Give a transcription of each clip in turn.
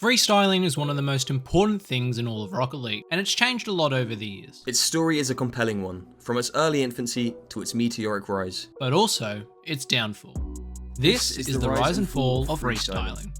Freestyling is one of the most important things in all of Rocket League, and it's changed a lot over the years. Its story is a compelling one, from its early infancy to its meteoric rise. But also, its downfall. This is the rise and fall of freestyling.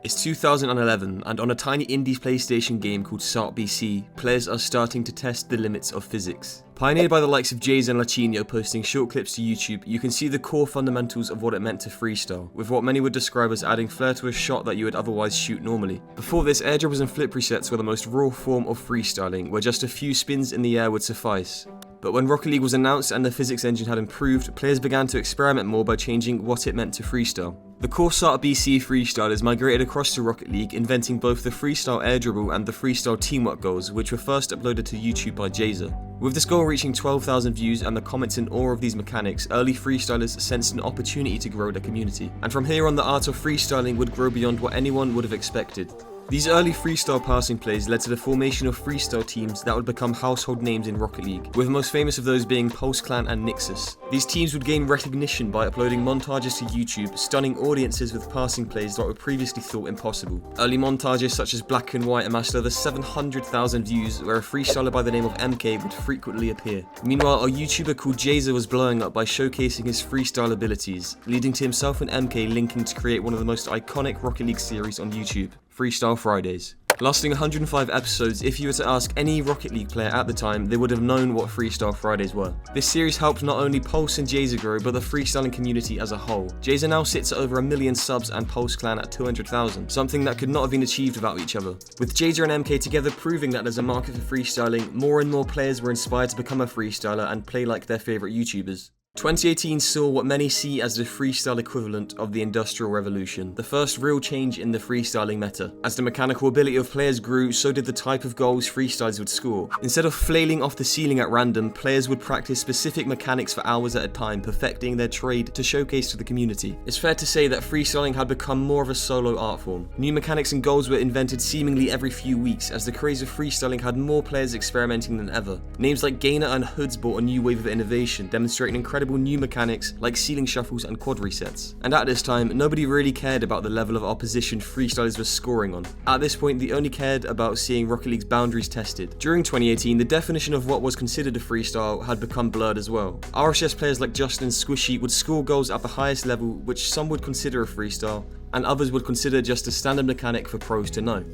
It's 2011, and on a tiny indie PlayStation game called Sart BC, players are starting to test the limits of physics. Pioneered by the likes of Jays and Lachino posting short clips to YouTube, you can see the core fundamentals of what it meant to freestyle, with what many would describe as adding flair to a shot that you would otherwise shoot normally. Before this, air dribbles and flip resets were the most raw form of freestyling, where just a few spins in the air would suffice. But when Rocket League was announced and the physics engine had improved, players began to experiment more by changing what it meant to freestyle. The core Sart BC freestylers migrated across to Rocket League, inventing both the freestyle air dribble and the freestyle teamwork goals, which were first uploaded to YouTube by Jazer. With this goal reaching 12,000 views and the comments in awe of these mechanics, early freestylers sensed an opportunity to grow their community. And from here on, the art of freestyling would grow beyond what anyone would have expected. These early freestyle passing plays led to the formation of freestyle teams that would become household names in Rocket League, with the most famous of those being Pulse Clan and Nixus. These teams would gain recognition by uploading montages to YouTube, stunning audiences with passing plays that were previously thought impossible. Early montages such as Black and White amassed over 700,000 views, where a freestyler by the name of MK would frequently appear. Meanwhile, a YouTuber called Jazer was blowing up by showcasing his freestyle abilities, leading to himself and MK linking to create one of the most iconic Rocket League series on YouTube, Freestyle Fridays. Lasting 105 episodes, if you were to ask any Rocket League player at the time, they would have known what Freestyle Fridays were. This series helped not only Pulse and Jazer grow, but the freestyling community as a whole. Jazer now sits at over 1 million subs and Pulse Clan at 200,000, something that could not have been achieved without each other. With Jazer and MK together proving that there's a market for freestyling, more and more players were inspired to become a freestyler and play like their favourite YouTubers. 2018 saw what many see as the freestyle equivalent of the Industrial Revolution, the first real change in the freestyling meta. As the mechanical ability of players grew, so did the type of goals freestylers would score. Instead of flailing off the ceiling at random, players would practice specific mechanics for hours at a time, perfecting their trade to showcase to the community. It's fair to say that freestyling had become more of a solo art form. New mechanics and goals were invented seemingly every few weeks, as the craze of freestyling had more players experimenting than ever. Names like Gainer and Hoods brought a new wave of innovation, demonstrating incredible new mechanics like ceiling shuffles and quad resets. And at this time, nobody really cared about the level of opposition freestylers were scoring on. At this point, they only cared about seeing Rocket League's boundaries tested. During 2018, the definition of what was considered a freestyle had become blurred as well. RLFX players like Justin and Squishy would score goals at the highest level, which some would consider a freestyle, and others would consider just a standard mechanic for pros to know.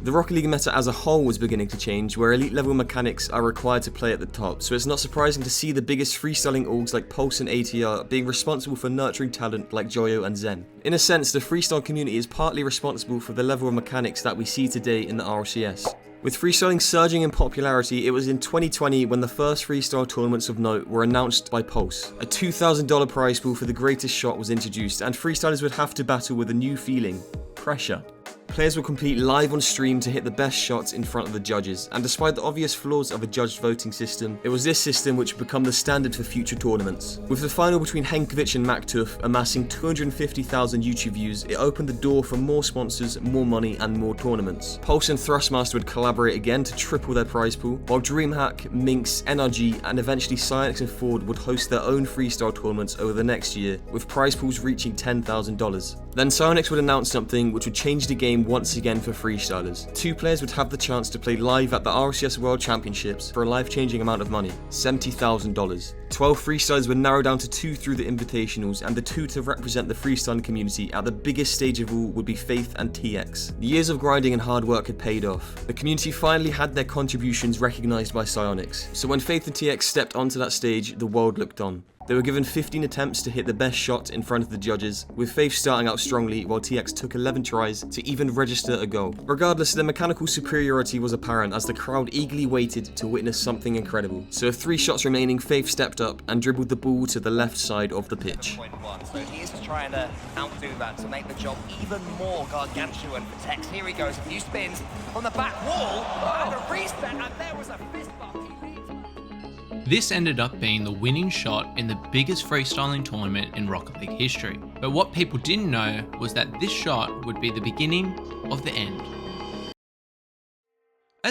The Rocket League meta as a whole was beginning to change, where elite level mechanics are required to play at the top, so it's not surprising to see the biggest freestyling orgs like Pulse and ATR being responsible for nurturing talent like Joyo and Zen. In a sense, the freestyle community is partly responsible for the level of mechanics that we see today in the RLCS. With freestyling surging in popularity, it was in 2020 when the first freestyle tournaments of note were announced by Pulse. A $2,000 prize pool for the greatest shot was introduced, and freestylers would have to battle with a new feeling: pressure. Players would compete live on stream to hit the best shots in front of the judges, and despite the obvious flaws of a judged voting system, it was this system which would become the standard for future tournaments. With the final between Henkovic and Maktuf amassing 250,000 YouTube views, it opened the door for more sponsors, more money, and more tournaments. Pulse and Thrustmaster would collaborate again to triple their prize pool, while DreamHack, Minx, NRG, and eventually Psyonix and Ford would host their own freestyle tournaments over the next year, with prize pools reaching $10,000. Then Psyonix would announce something which would change the game once again for freestylers. Two players would have the chance to play live at the RLCS World Championships for a life-changing amount of money, $70,000. 12 freestylers were narrowed down to 2 through the invitationals, and the 2 to represent the freestyling community at the biggest stage of all would be Faith and TX. The years of grinding and hard work had paid off. The community finally had their contributions recognised by Psyonix, so when Faith and TX stepped onto that stage, the world looked on. They were given 15 attempts to hit the best shot in front of the judges, with Faith starting out strongly while TX took 11 tries to even register a goal. Regardless, their mechanical superiority was apparent as the crowd eagerly waited to witness something incredible. So with 3 shots remaining, Faith stepped up and dribbled the ball to the left side of the pitch. So he is trying to outdo that to make the job even more gargantuan for Tex. Here he goes, a few spins on the back wall, and a reset, and there was a fist bump. This ended up being the winning shot in the biggest freestyling tournament in Rocket League history. But what people didn't know was that this shot would be the beginning of the end.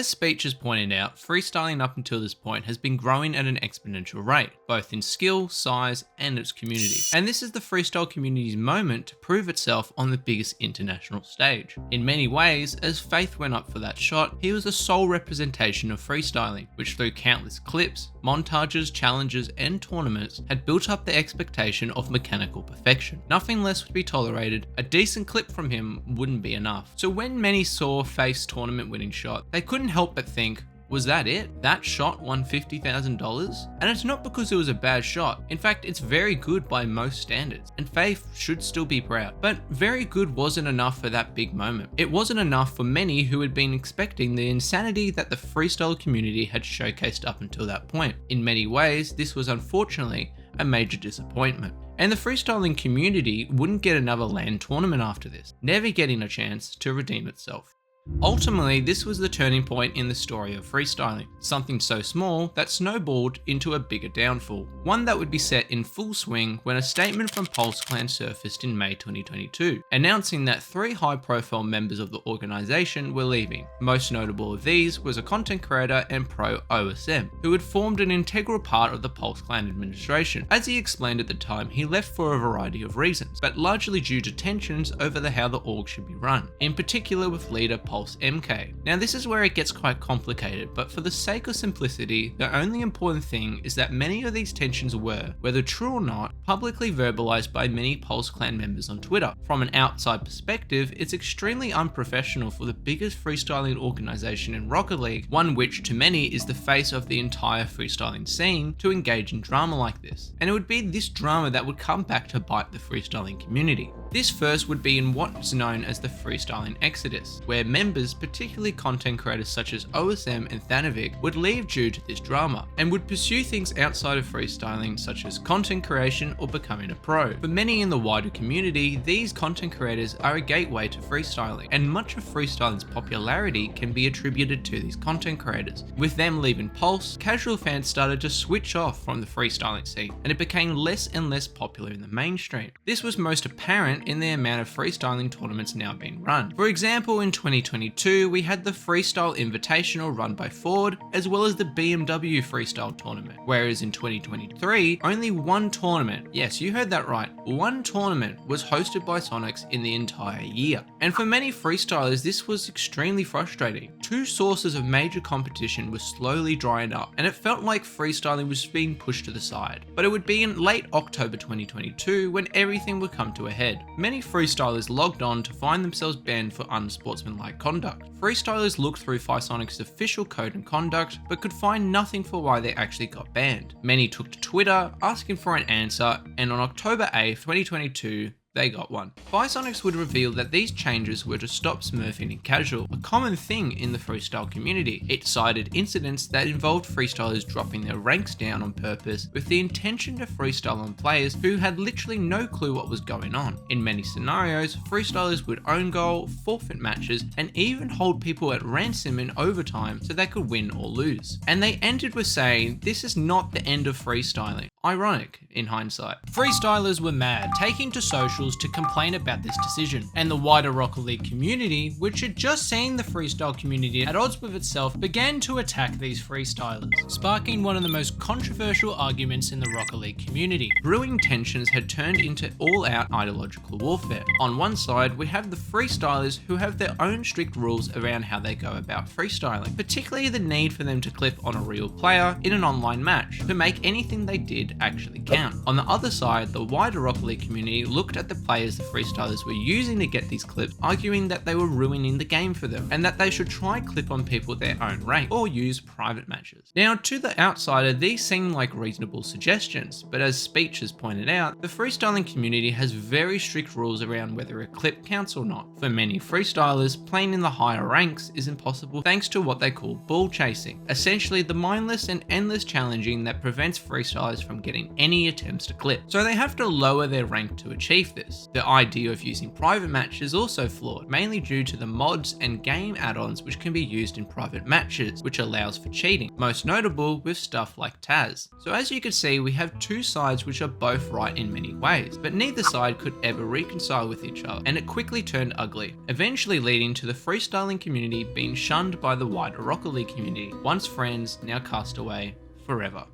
As Speech has pointed out, freestyling up until this point has been growing at an exponential rate, both in skill, size, and its community. And this is the freestyle community's moment to prove itself on the biggest international stage. In many ways, as Faith went up for that shot, he was the sole representation of freestyling, which through countless clips, montages, challenges, and tournaments had built up the expectation of mechanical perfection. Nothing less would be tolerated, a decent clip from him wouldn't be enough. So when many saw Faith's tournament winning shot, they couldn't help but think, was that it? That shot won $50,000? And it's not because it was a bad shot. In fact, it's very good by most standards, and Faith should still be proud. But very good wasn't enough for that big moment. It wasn't enough for many who had been expecting the insanity that the freestyle community had showcased up until that point. In many ways, this was unfortunately a major disappointment. And the freestyling community wouldn't get another LAN tournament after this, never getting a chance to redeem itself. Ultimately, this was the turning point in the story of freestyling, something so small that snowballed into a bigger downfall, one that would be set in full swing when a statement from Pulse Clan surfaced in May 2022, announcing that 3 high-profile members of the organisation were leaving. Most notable of these was a content creator and pro OSM, who had formed an integral part of the Pulse Clan administration. As he explained at the time, he left for a variety of reasons, but largely due to tensions over how the org should be run, in particular with leader Pulse MK. Now this is where it gets quite complicated, but for the sake of simplicity, the only important thing is that many of these tensions were, whether true or not, publicly verbalized by many Pulse Clan members on Twitter. From an outside perspective, it's extremely unprofessional for the biggest freestyling organization in Rocket League, one which to many is the face of the entire freestyling scene, to engage in drama like this. And it would be this drama that would come back to bite the freestyling community. This first would be in what's known as the freestyling exodus, where members, particularly content creators such as OSM and Thanovic, would leave due to this drama, and would pursue things outside of freestyling such as content creation or becoming a pro. For many in the wider community, these content creators are a gateway to freestyling, and much of freestyling's popularity can be attributed to these content creators. With them leaving Pulse, casual fans started to switch off from the freestyling scene, and it became less and less popular in the mainstream. This was most apparent in the amount of freestyling tournaments now being run. For example, in 2022, we had the Freestyle Invitational run by Ford, as well as the BMW Freestyle Tournament, whereas in 2023, only one tournament, yes, you heard that right, one tournament was hosted by Psyonix in the entire year. And for many freestylers, this was extremely frustrating. 2 sources of major competition were slowly drying up, and it felt like freestyling was being pushed to the side. But it would be in late October 2022 when everything would come to a head. Many freestylers logged on to find themselves banned for unsportsmanlike conduct. Freestylers looked through Psyonix's official code and conduct, but could find nothing for why they actually got banned. Many took to Twitter asking for an answer, and on October 8th, 2022, they got one. Psyonix would reveal that these changes were to stop smurfing in casual, a common thing in the freestyle community. It cited incidents that involved freestylers dropping their ranks down on purpose with the intention to freestyle on players who had literally no clue what was going on. In many scenarios, freestylers would own goal, forfeit matches, and even hold people at ransom in overtime so they could win or lose. And they ended with saying, "This is not the end of freestyling." Ironic, in hindsight. Freestylers were mad, taking to socials to complain about this decision, and the wider Rocket League community, which had just seen the freestyle community at odds with itself, began to attack these freestylers, sparking one of the most controversial arguments in the Rocket League community. Brewing tensions had turned into all-out ideological warfare. On one side, we have the freestylers who have their own strict rules around how they go about freestyling, particularly the need for them to clip on a real player in an online match to make anything they did actually count. On the other side, the wider Rocket League community looked at the players the freestylers were using to get these clips, arguing that they were ruining the game for them, and that they should try clip on people their own rank, or use private matches. Now, to the outsider, these seem like reasonable suggestions, but as Speech has pointed out, the freestyling community has very strict rules around whether a clip counts or not. For many freestylers, playing in the higher ranks is impossible thanks to what they call ball chasing, essentially the mindless and endless challenging that prevents freestylers from getting any attempts to clip, so they have to lower their rank to achieve this. The idea of using private matches is also flawed, mainly due to the mods and game add-ons which can be used in private matches, which allows for cheating, most notable with stuff like Taz. So as you can see, we have two sides which are both right in many ways, but neither side could ever reconcile with each other, and it quickly turned ugly, eventually leading to the freestyling community being shunned by the wider Rocket League community, once friends, now cast away forever.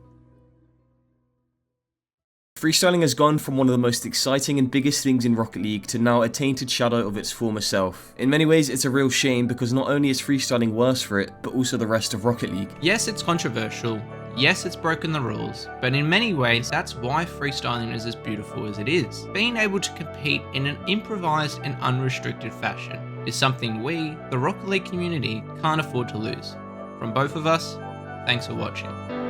Freestyling has gone from one of the most exciting and biggest things in Rocket League to now a tainted shadow of its former self. In many ways, it's a real shame because not only is freestyling worse for it, but also the rest of Rocket League. Yes, it's controversial. Yes, it's broken the rules, but in many ways, that's why freestyling is as beautiful as it is. Being able to compete in an improvised and unrestricted fashion is something we, the Rocket League community, can't afford to lose. From both of us, thanks for watching.